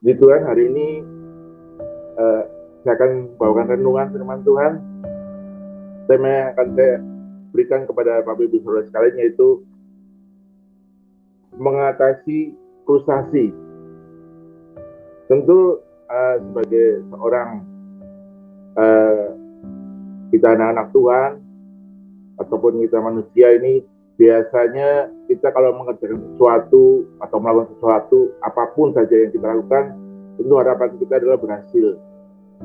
Di Tuhan, hari ini saya akan bawakan renungan firman Tuhan. Tema yang akan saya berikan kepada Bapak Ibu Saudara sekalian yaitu mengatasi frustasi. Tentu sebagai seorang kita anak-anak Tuhan ataupun kita manusia ini, biasanya kita kalau mengerjakan sesuatu atau melakukan sesuatu, apapun saja yang kita lakukan, tentu harapan kita adalah berhasil.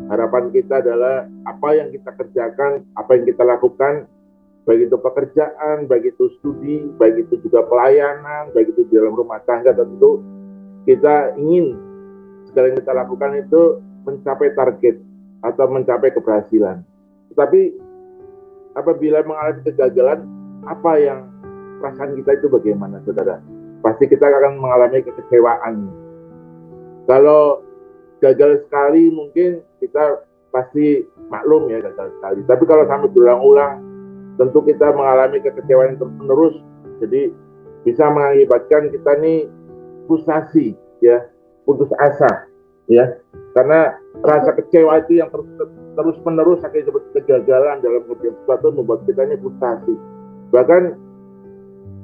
Harapan kita adalah apa yang kita kerjakan, apa yang kita lakukan, baik itu pekerjaan, baik itu studi, baik itu juga pelayanan, baik itu di dalam rumah tangga, tentu kita ingin segala yang kita lakukan itu mencapai target atau mencapai keberhasilan. Tetapi apabila mengalami kegagalan, apa yang perasaan kita itu bagaimana, saudara? Pasti kita akan mengalami kekecewaan. Kalau gagal sekali mungkin kita pasti maklum ya, gagal sekali. Tapi kalau sampai berulang-ulang, tentu kita mengalami kekecewaan yang terus-menerus. Jadi bisa mengakibatkan kita nih frustasi, ya, putus asa, ya. Karena rasa kecewa itu yang terus-menerus akibat kegagalan dalam kerjaan sesuatu membuat kita ini frustasi. Bahkan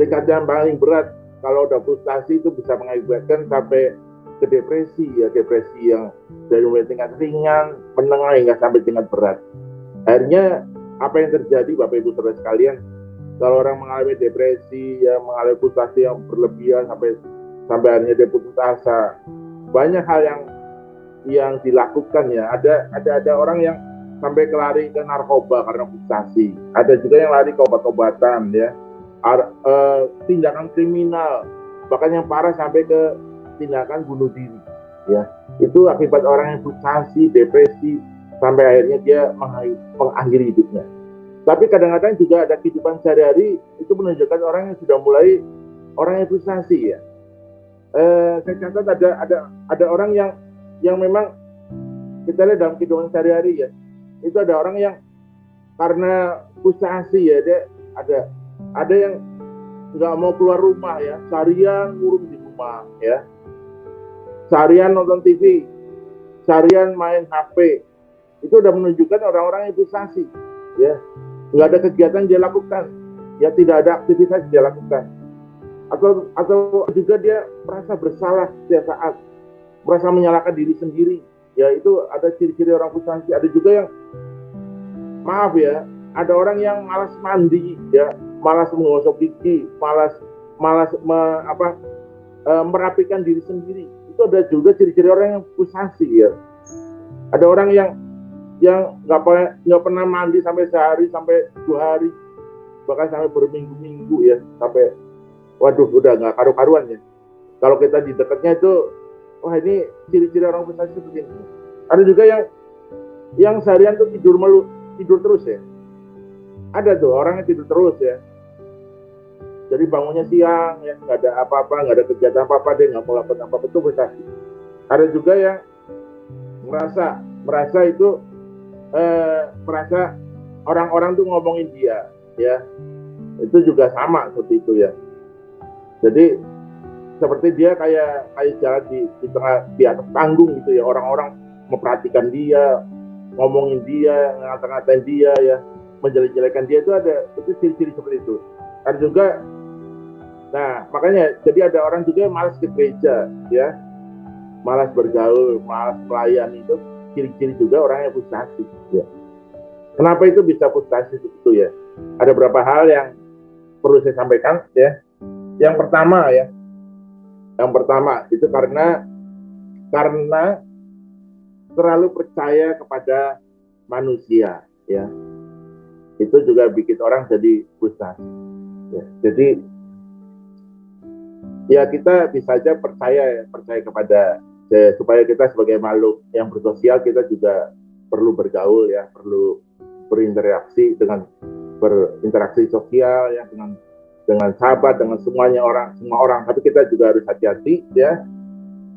tingkat yang paling berat kalau udah frustasi itu bisa mengakibatkan sampai ke depresi, ya, depresi yang dari mulai tingkat ringan, menengah hingga sampai tingkat berat. Akhirnya apa yang terjadi, Bapak Ibu Saudara sekalian, kalau orang mengalami depresi, ya, mengalami frustasi yang berlebihan sampai akhirnya dia putus asa, banyak hal yang dilakukan, ya. Ada orang yang sampai lari ke narkoba karena frustasi. Ada juga yang lari ke obat-obatan, ya. Tindakan kriminal, bahkan yang parah sampai ke tindakan bunuh diri, ya. Itu akibat orang yang frustasi, depresi, sampai akhirnya dia mengakhiri hidupnya. Tapi kadang-kadang juga ada kehidupan sehari-hari itu menunjukkan orang yang sudah mulai orang yang frustasi, ya. Saya catat ada orang yang memang kita lihat dalam kehidupan sehari-hari, ya. Itu ada orang yang karena frustasi, ya, dia ada yang nggak mau keluar rumah, ya, seharian ngurung di rumah, ya, seharian nonton TV, seharian main HP. Itu udah menunjukkan orang-orang yang frustasi, ya. Nggak ada kegiatan dia lakukan, ya, tidak ada aktivitas dia lakukan. Atau juga dia merasa bersalah setiap saat, merasa menyalahkan diri sendiri, ya. Itu ada ciri-ciri orang frustasi. Ada juga yang, maaf ya, ada orang yang malas mandi, ya, malas menggosok gigi, malas merapikan diri sendiri. Itu ada juga ciri-ciri orang yang frustasi, ya. Ada orang yang nggak pernah mandi sampai sehari, sampai 2 hari, bahkan sampai berminggu-minggu, ya, sampai waduh udah nggak karu-karuan, ya. Kalau kita di dekatnya itu, wah, ini ciri-ciri orang frustasi seperti ini. Ada juga yang seharian tuh tidur terus, ya. Ada tuh orang yang tidur terus, ya. Jadi bangunnya siang, ya, nggak ada apa-apa, nggak ada kegiatan apa-apa, dia nggak mau lakukan apa-apa, itu frustasi. Ada juga yang merasa itu merasa orang-orang tuh ngomongin dia, ya. Itu juga sama seperti itu, ya. Jadi seperti dia kayak jalan di atas panggung gitu, ya. Orang-orang memperhatikan dia, ngomongin dia, ngata-ngatain dia, ya, menjelek-jelekan dia. Itu ciri-ciri seperti itu. Ada juga, nah, makanya jadi ada orang juga yang malas ke gereja, ya, malas bergaul, malas melayani. Itu ciri-ciri juga orang yang frustasi, ya. Kenapa itu bisa frustasi itu, ya? Ada beberapa hal yang perlu saya sampaikan, ya. Yang pertama itu karena terlalu percaya kepada manusia, ya. Itu juga bikin orang jadi frustasi, ya. Jadi ya kita bisa aja percaya kepada, supaya kita sebagai makhluk yang bersosial, kita juga perlu bergaul, ya, perlu berinteraksi sosial, ya, dengan sahabat, dengan semua orang. Tapi kita juga harus hati-hati, ya.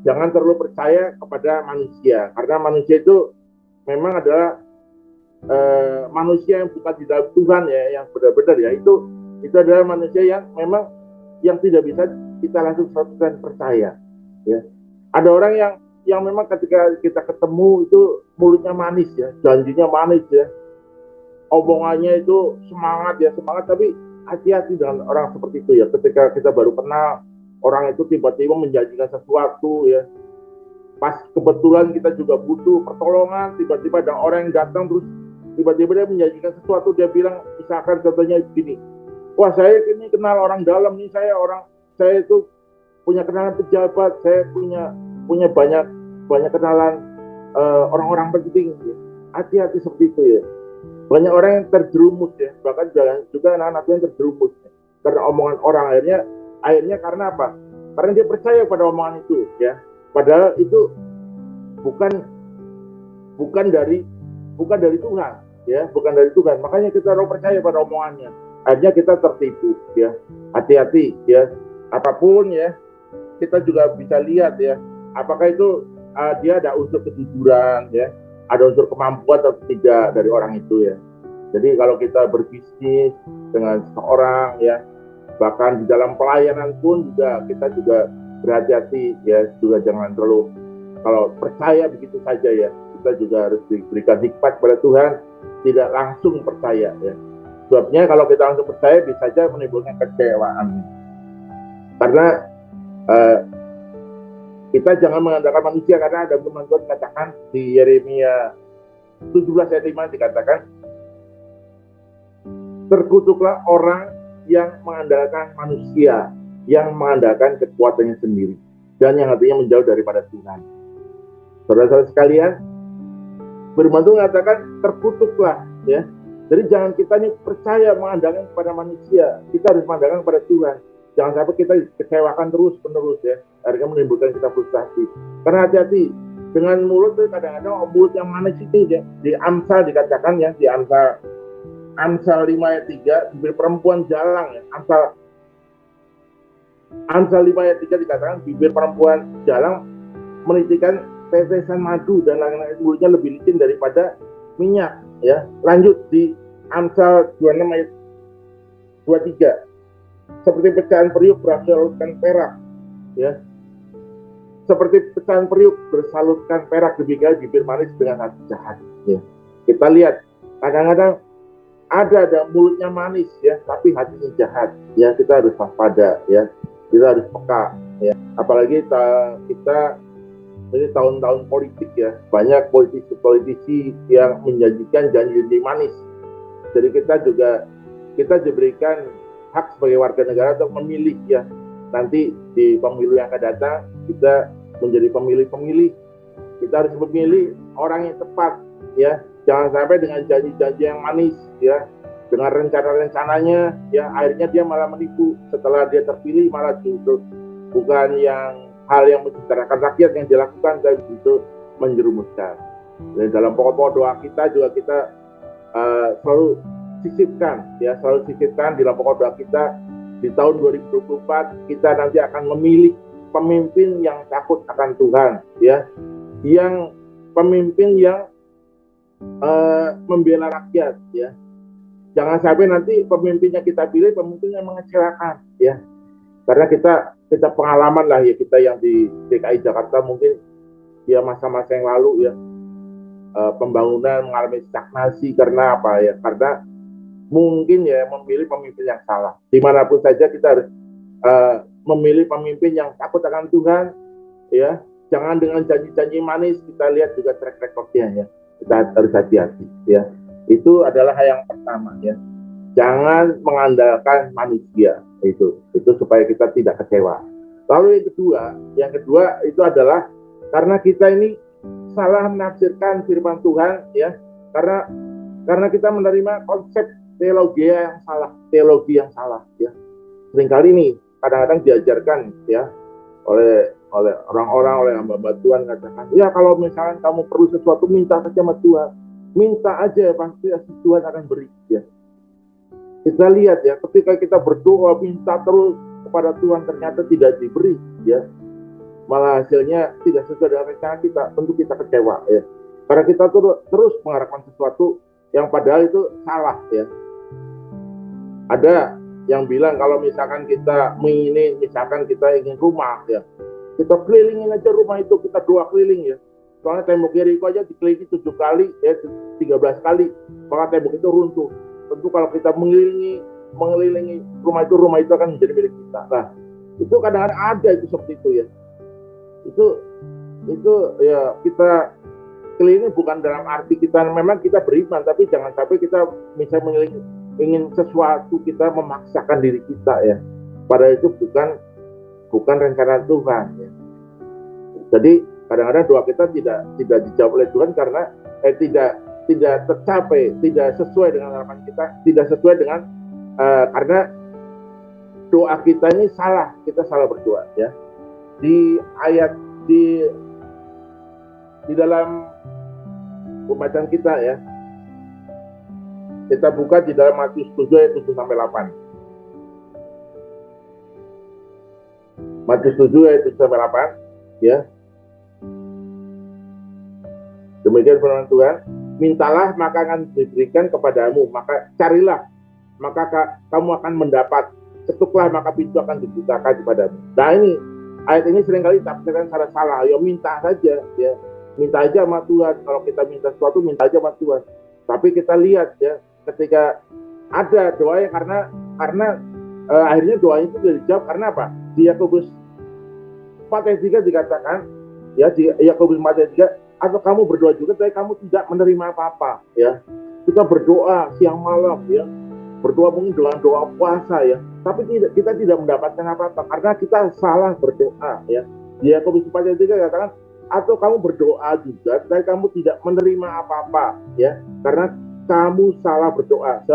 Jangan terlalu percaya kepada manusia, karena manusia itu memang adalah manusia yang bukan di dalam Tuhan, ya, yang benar-benar, ya, itu adalah manusia yang memang yang tidak bisa kita langsung 100% percaya, ya. Ada orang yang yang memang ketika kita ketemu itu mulutnya manis ya, janjinya manis ya, omongannya itu semangat ya, semangat, tapi hati-hati dengan orang seperti itu ya. Ketika kita baru kenal, orang itu tiba-tiba menjanjikan sesuatu ya, pas kebetulan kita juga butuh pertolongan, tiba-tiba ada orang yang datang terus tiba-tiba dia menjanjikan sesuatu, dia bilang misalkan contohnya begini, wah saya ini kenal orang dalam nih, saya itu punya kenalan pejabat, saya punya banyak banyak kenalan orang-orang penting. Hati-hati seperti itu ya. Banyak orang yang terjerumus ya, bahkan juga anak-anak yang terjerumus ya, karena omongan orang. Akhirnya karena apa? Karena dia percaya pada omongan itu ya. Padahal itu bukan bukan dari Tuhan ya, bukan dari Tuhan. Makanya kita harus percaya pada omongannya. Akhirnya kita tertipu ya. Hati-hati ya. Apapun ya, kita juga bisa lihat ya, apakah itu dia ada unsur kejujuran ya, ada unsur kemampuan atau tidak dari orang itu ya. Jadi kalau kita berbisnis dengan seseorang ya, bahkan di dalam pelayanan pun juga kita juga berhati-hati ya, juga jangan terlalu kalau percaya begitu saja ya. Kita juga harus diberikan hikmat pada Tuhan, tidak langsung percaya ya. Sebabnya kalau kita langsung percaya bisa saja menimbulkan kecewaan. Karena kita jangan mengandalkan manusia, karena ada firman Tuhan katakan di Yeremia 17 ayat 5 dikatakan, terkutuklah orang yang mengandalkan manusia, yang mengandalkan kekuatannya sendiri, dan yang hatinya menjauh daripada Tuhan. Saudara-saudara sekalian, firman Tuhan mengatakan terkutuklah ya. Jadi jangan kita ini percaya mengandalkan kepada manusia, kita harus mengandalkan kepada Tuhan. Jangan sampai kita kecewakan terus-menerus ya, akhirnya menimbulkan kita frustasi. Karena hati-hati dengan mulut itu, kadang-kadang mulut yang manis itu ya, di Amsal dikatakan ya, di Amsal 5 ayat 3, bibir perempuan jalang ya, Amsal 5 ayat 3 dikatakan bibir perempuan jalang menitikan tetesan madu dan langit mulutnya lebih licin daripada minyak ya. Lanjut di Amsal 26 ayat 23, seperti pecahan periuk bersalutkan perak ya, seperti pecahan periuk bersalutkan perak, demikian bibir manis dengan hati jahat ya. Kita lihat kadang-kadang ada mulutnya manis ya, tapi hatinya jahat ya. Kita harus waspada ya, kita harus peka ya. Apalagi kita ini tahun-tahun politik ya, banyak politisi yang menjanjikan janji-janji manis. Jadi kita diberikan hak sebagai warga negara untuk memilih ya. Nanti di pemilu yang akan datang kita menjadi pemilih. Kita harus memilih orang yang tepat ya. Jangan sampai dengan janji-janji yang manis ya, dengan rencana-rencananya ya, akhirnya dia malah menipu. Setelah dia terpilih malah justru bukan hal yang mensejahterakan rakyat yang dilakukan, tapi justru menjerumuskan. Dan dalam pokok-pokok doa kita juga kita selalu sisipkan di dalam pokok doa kita di tahun 2024 kita nanti akan memilih pemimpin yang takut akan Tuhan ya, yang pemimpin yang membela rakyat ya. Jangan sampai nanti pemimpin yang kita pilih pemimpin yang mengecewakan ya. Karena kita pengalaman lah ya, kita yang di DKI Jakarta mungkin ya masa-masa yang lalu ya, pembangunan mengalami stagnasi karena apa ya? Karena mungkin ya memilih pemimpin yang salah. Dimanapun saja kita harus memilih pemimpin yang takut akan Tuhan ya. Jangan dengan janji-janji manis. Kita lihat juga track recordnya ya, kita harus hati-hati ya. Itu adalah hal yang pertama ya, jangan mengandalkan manusia, itu supaya kita tidak kecewa. Lalu yang kedua itu adalah karena kita ini salah menafsirkan firman Tuhan ya, karena kita menerima konsep teologi yang salah ya. Seringkali nih kadang-kadang diajarkan ya oleh orang-orang, oleh hamba Tuhan, katakan ya kalau misalkan kamu perlu sesuatu minta saja sama Tuhan, minta aja pasti Tuhan akan beri ya. Kita lihat ya, ketika kita berdoa minta terus kepada Tuhan ternyata tidak diberi ya, malah hasilnya tidak sesuai dengan rencana kita, tentu kita kecewa ya, karena kita terus mengharapkan sesuatu yang padahal itu salah ya. Ada yang bilang kalau misalkan kita ingin rumah ya, Kita kelilingin aja rumah itu, kita doa keliling ya. Soalnya tembok Yeriko aja dikelilingi 7 kali, 13 kali, maka tembok itu runtuh. Tentu kalau kita mengelilingi rumah itu akan menjadi milik kita. Nah, itu kadang-kadang ada itu seperti itu ya. Itu ya, kita keliling bukan dalam arti kita memang kita beriman, tapi jangan sampai kita misalnya ingin sesuatu, kita memaksakan diri kita ya. Padahal itu bukan rencana Tuhan ya. Jadi kadang-kadang doa kita tidak dijawab oleh Tuhan karena tidak tercapai, tidak sesuai dengan harapan kita, tidak sesuai dengan karena doa kita ini salah, kita salah berdoa ya. Di ayat di dalam pembacaan kita ya, kita buka di dalam Matius 7 ayat 7 sampai 8. Matius 7 ayat 7 sampai 8 ya. Demikian firman Tuhan, mintalah maka akan diberikan kepadamu, maka carilah maka kamu akan mendapat, ketuklah maka pintu akan dibukakan kepadamu. Nah ini ayat ini seringkali tafsirkan secara salah. Ya minta saja ya, minta aja sama Tuhan. Kalau kita minta sesuatu, minta aja sama Tuhan. Tapi kita lihat ya, ketika ada doa yang karena akhirnya doa itu tidak dijawab karena apa? Di Yakobus 4 ayat 3 dikatakan ya, di Yakobus 4 ayat 3, atau kamu berdoa juga tapi kamu tidak menerima apa-apa ya. Kita berdoa siang malam ya, berdoa mungkin dengan doa puasa ya, tapi kita tidak mendapatkan apa-apa karena kita salah berdoa ya. Di Yakobus 4 ayat 3 katakan, atau kamu berdoa juga tapi kamu tidak menerima apa-apa ya, karena kamu salah berdoa.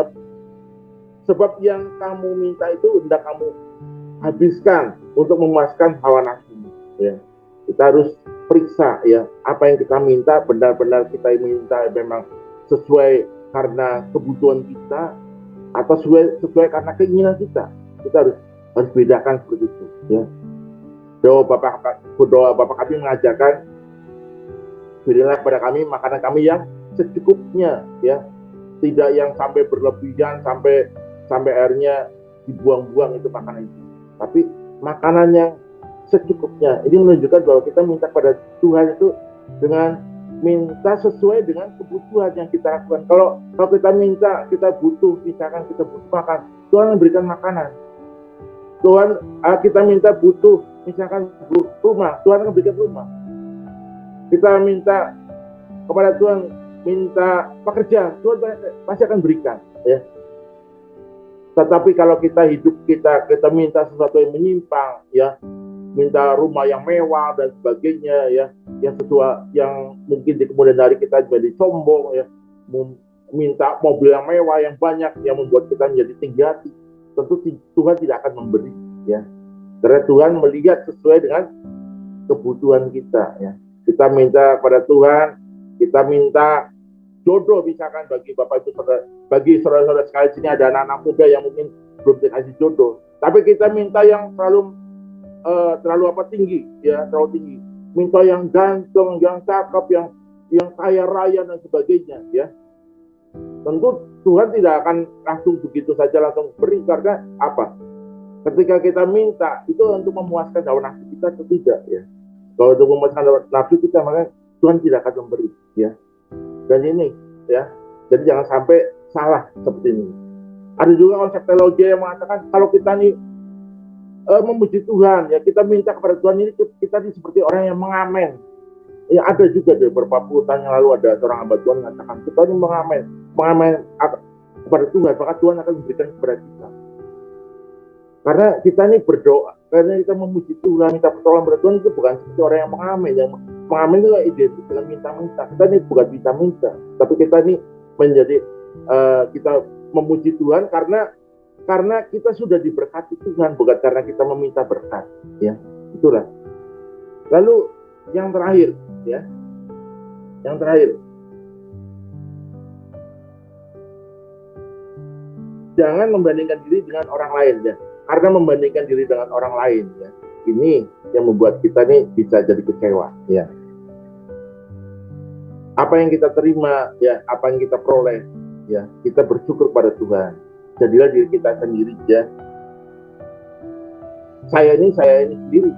Sebab yang kamu minta itu hendak kamu habiskan untuk memuaskan hawa nafsumu ya. Kita harus periksa ya, apa yang kita minta benar-benar kita minta memang sesuai karena kebutuhan kita atau sesuai karena keinginan kita. Kita harus bedakan seperti itu ya. Doa Bapak kami mengajarkan, berilah kepada kami makanan kami yang secukupnya ya, tidak yang sampai berlebihan sampai akhirnya dibuang-buang itu makanan itu, tapi makanan yang secukupnya. Ini menunjukkan bahwa kita minta kepada Tuhan itu dengan minta sesuai dengan kebutuhan yang kita lakukan. Kalau kita minta, kita butuh, misalkan kita butuh makan, Tuhan memberikan makanan. Tuhan, kita minta butuh, misalkan rumah, Tuhan akan memberikan rumah. Kita minta kepada Tuhan, minta pekerjaan, Tuhan pasti akan berikan ya. Tetapi kalau kita minta sesuatu yang menyimpang ya, minta rumah yang mewah dan sebagainya ya, yang mungkin di kemudian hari kita menjadi sombong ya, minta mobil yang mewah yang banyak yang membuat kita menjadi tinggi hati, tentu Tuhan tidak akan memberi ya, karena Tuhan melihat sesuai dengan kebutuhan kita ya. Kita minta pada Tuhan, kita minta jodoh misalkan bagi Bapak Ibu Saudara, bagi saudara-saudara sekalian sini ada anak-anak muda yang mungkin belum dikasih jodoh, tapi kita minta yang terlalu tinggi ya, terlalu tinggi, minta yang ganteng, yang cakep, yang kaya raya dan sebagainya ya. Tentu Tuhan tidak akan langsung begitu saja langsung beri, karena apa? Ketika kita minta itu untuk memuaskan hawa nafsu kita atau tidak ya. Kalau untuk memuaskan hawa nafsu kita, maka Tuhan tidak akan memberi ya. Dan ini ya, jadi jangan sampai salah seperti ini. Ada juga konsep teologi yang mengatakan kalau kita nih memuji Tuhan ya, kita minta kepada Tuhan ini, kita ini seperti orang yang mengamen ya. Ada juga di beberapa puluh tahun yang lalu ada seorang hamba Tuhan mengatakan kita ini mengamen kepada Tuhan, maka Tuhan akan memberikan kepada kita. Karena kita ini berdoa, karena kita memuji Tuhan, minta pertolongan kepada Tuhan, itu bukan seperti orang yang mengamen. Yang mengamen itu identik dengan minta-minta. Kita ini bukan minta-minta, tapi kita ini menjadi kita memuji Tuhan karena kita sudah diberkati Tuhan, bukan karena kita meminta berkat ya. Itulah. Lalu yang terakhir ya, jangan membandingkan diri dengan orang lain ya. Karena membandingkan diri dengan orang lain ya, ini yang membuat kita nih bisa jadi kecewa ya. Apa yang kita terima ya, apa yang kita peroleh ya, kita bersyukur pada Tuhan. Jadilah diri kita sendiri ya. Saya ini sendiri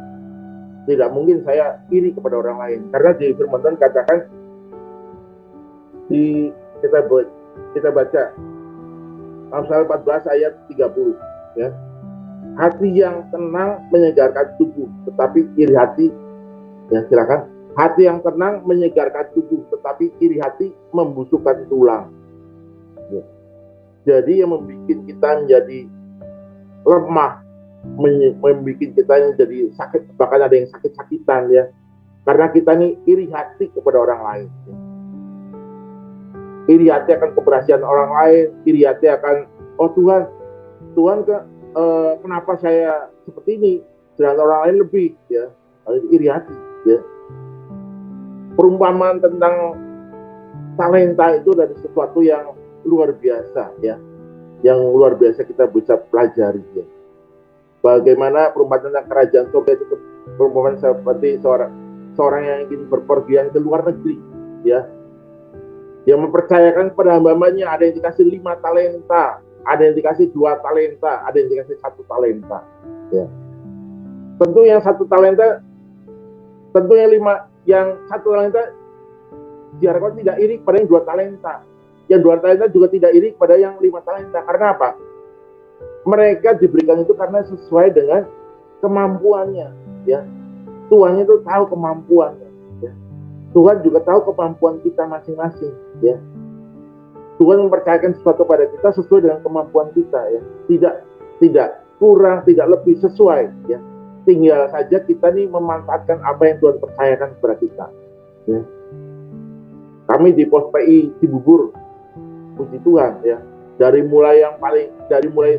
tidak mungkin saya iri kepada orang lain, karena di firman Tuhan katakan di kita baca Amsal 14 ayat 30 ya. Hati yang tenang menyegarkan tubuh, tetapi iri hati, ya silakan. Hati yang tenang menyegarkan tubuh, tetapi iri hati membusukkan tulang. Ya. Jadi yang membuat kita menjadi lemah, membuat kita menjadi sakit, bahkan ada yang sakit-sakitan ya. Karena kita ini iri hati kepada orang lain. Ya. Iri hati akan keberhasilan orang lain, iri hati akan, oh Tuhan kenapa saya seperti ini, sedangkan orang lain lebih, ya, iri hati, ya. Perumpamaan tentang talenta itu dari sesuatu yang luar biasa, ya, yang luar biasa kita bisa pelajari, ya. Bagaimana perumpamaan tentang kerajaan surga itu perumpamaan seperti seorang yang ingin berpergian ke luar negeri, ya, yang mempercayakan kepada hamba-hambanya, ada yang dikasih 5 talenta, ada yang dikasih 2 talenta, ada yang dikasih 1 talenta. Ya. Tentu yang 1 talenta, tentu yang 1 talenta diharapkan tidak iri kepada yang 2 talenta. Yang 2 talenta juga tidak iri kepada yang 5 talenta. Karena apa? Mereka diberikan itu karena sesuai dengan kemampuannya. Ya. Tuhan itu tahu kemampuannya. Ya. Tuhan juga tahu kemampuan kita masing-masing. Ya. Tuhan mempercayakan sesuatu pada kita sesuai dengan kemampuan kita, ya. Tidak kurang, tidak lebih, sesuai, ya. Tinggal saja kita nih memanfaatkan apa yang Tuhan percayakan kepada kita. Ya. Kami di Pos PI Cibubur, puji Tuhan, ya. Dari mulai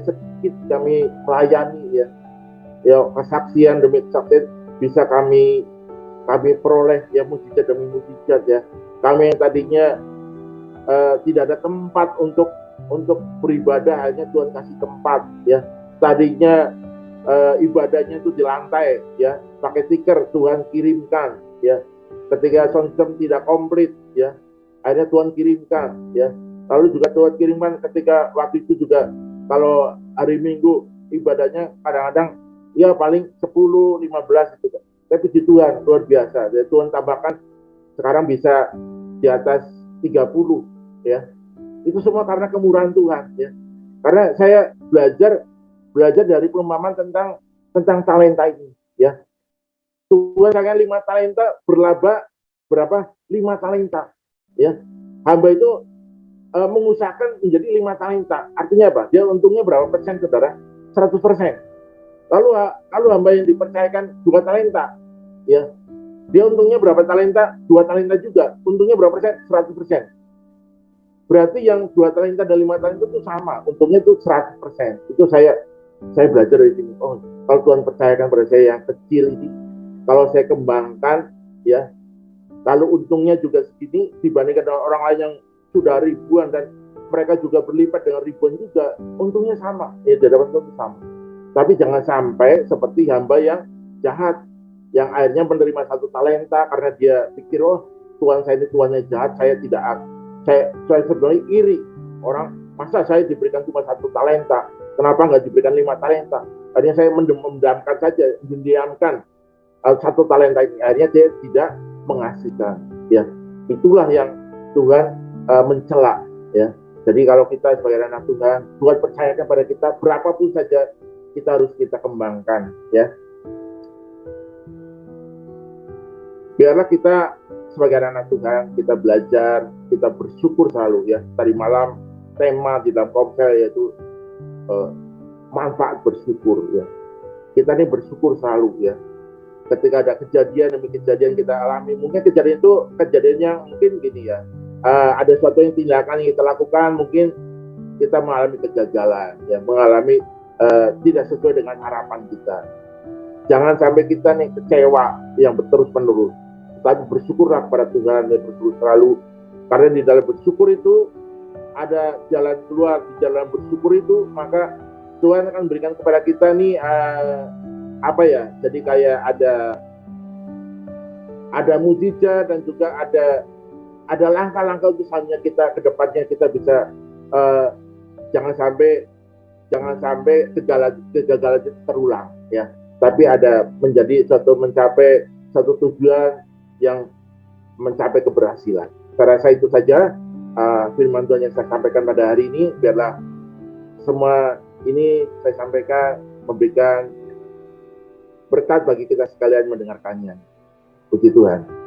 sedikit kami melayani, ya. Ya, kesaksian demi kesaksian bisa kami peroleh, ya, mujizat demi mujizat, ya. Kami yang tadinya tidak ada tempat untuk beribadah, hanya Tuhan kasih tempat, ya. Tadinya ibadahnya itu di lantai, ya, pakai stiker, Tuhan kirimkan, ya. Ketika sound system tidak komplit, ya, akhirnya Tuhan kirimkan, ya. Lalu juga Tuhan kirimkan ketika waktu itu juga kalau hari Minggu ibadahnya kadang-kadang ya paling 10-15 gitu. Tapi puji Tuhan luar biasa, ya, Tuhan tambahkan sekarang bisa di atas 30, ya. Itu semua karena kemurahan Tuhan, ya. Karena saya belajar dari perumpamaan tentang talenta ini, ya. Tuhan kalian 5 talenta berlaba berapa? 5 talenta, ya. Hamba itu mengusahakan menjadi 5 talenta. Artinya apa? Dia untungnya berapa persen, saudara? 100%. Lalu hamba yang dipercayakan 2 talenta, ya. Dia untungnya berapa talenta? 2 talenta juga. Untungnya berapa persen? 100%. Berarti yang 2 talenta dan 5 talenta itu sama, untungnya itu 100%. Itu saya belajar dari sini. Oh, kalau Tuhan percayakan pada saya yang kecil ini, kalau saya kembangkan, ya, lalu untungnya juga segini dibandingkan dengan orang lain yang sudah ribuan dan mereka juga berlipat dengan ribuan juga, untungnya sama, ya, dapat untung sama. Tapi jangan sampai seperti hamba yang jahat, yang akhirnya menerima 1 talenta karena dia pikir, oh, Tuhan saya ini Tuhannya jahat, saya sebenarnya iri. Orang, masa saya diberikan cuma 1 talenta, kenapa nggak diberikan 5 talenta? Akhirnya saya mendiamkan saja, mendiamkan 1 talenta ini. Akhirnya dia tidak menghasilkan, ya. Itulah yang Tuhan mencela, ya. Jadi kalau kita sebagai anak Tuhan, Tuhan percayakan pada kita berapapun saja kita harus kita kembangkan, ya. Biarlah kita sebagai anak Tuhan, kita belajar, kita bersyukur selalu, ya. Tadi malam tema di dalam komsel yaitu manfaat bersyukur, ya. Kita ini bersyukur selalu, ya. Ketika ada kejadian demi kejadian kita alami, mungkin kejadian itu kejadiannya mungkin gini, ya. Ada suatu yang tindakan yang kita lakukan, mungkin kita mengalami kegagalan, ya, mengalami tidak sesuai dengan harapan kita. Jangan sampai kita nih kecewa yang terus-menerus. Tapi bersyukurlah kepada Tuhan, dan bersyukur selalu, karena di dalam bersyukur itu ada jalan keluar. Di dalam bersyukur itu maka Tuhan akan berikan kepada kita nih jadi kayak ada mujizat, dan juga ada langkah-langkah untuk selanjutnya kita ke depannya kita bisa jangan sampai kegagalan itu terulang, ya. tapi ada mencapai satu tujuan yang mencapai keberhasilan. Saya rasa itu saja firman Tuhan yang saya sampaikan pada hari ini. Biarlah semua ini saya sampaikan memberikan berkat bagi kita sekalian mendengarkannya. Puji Tuhan.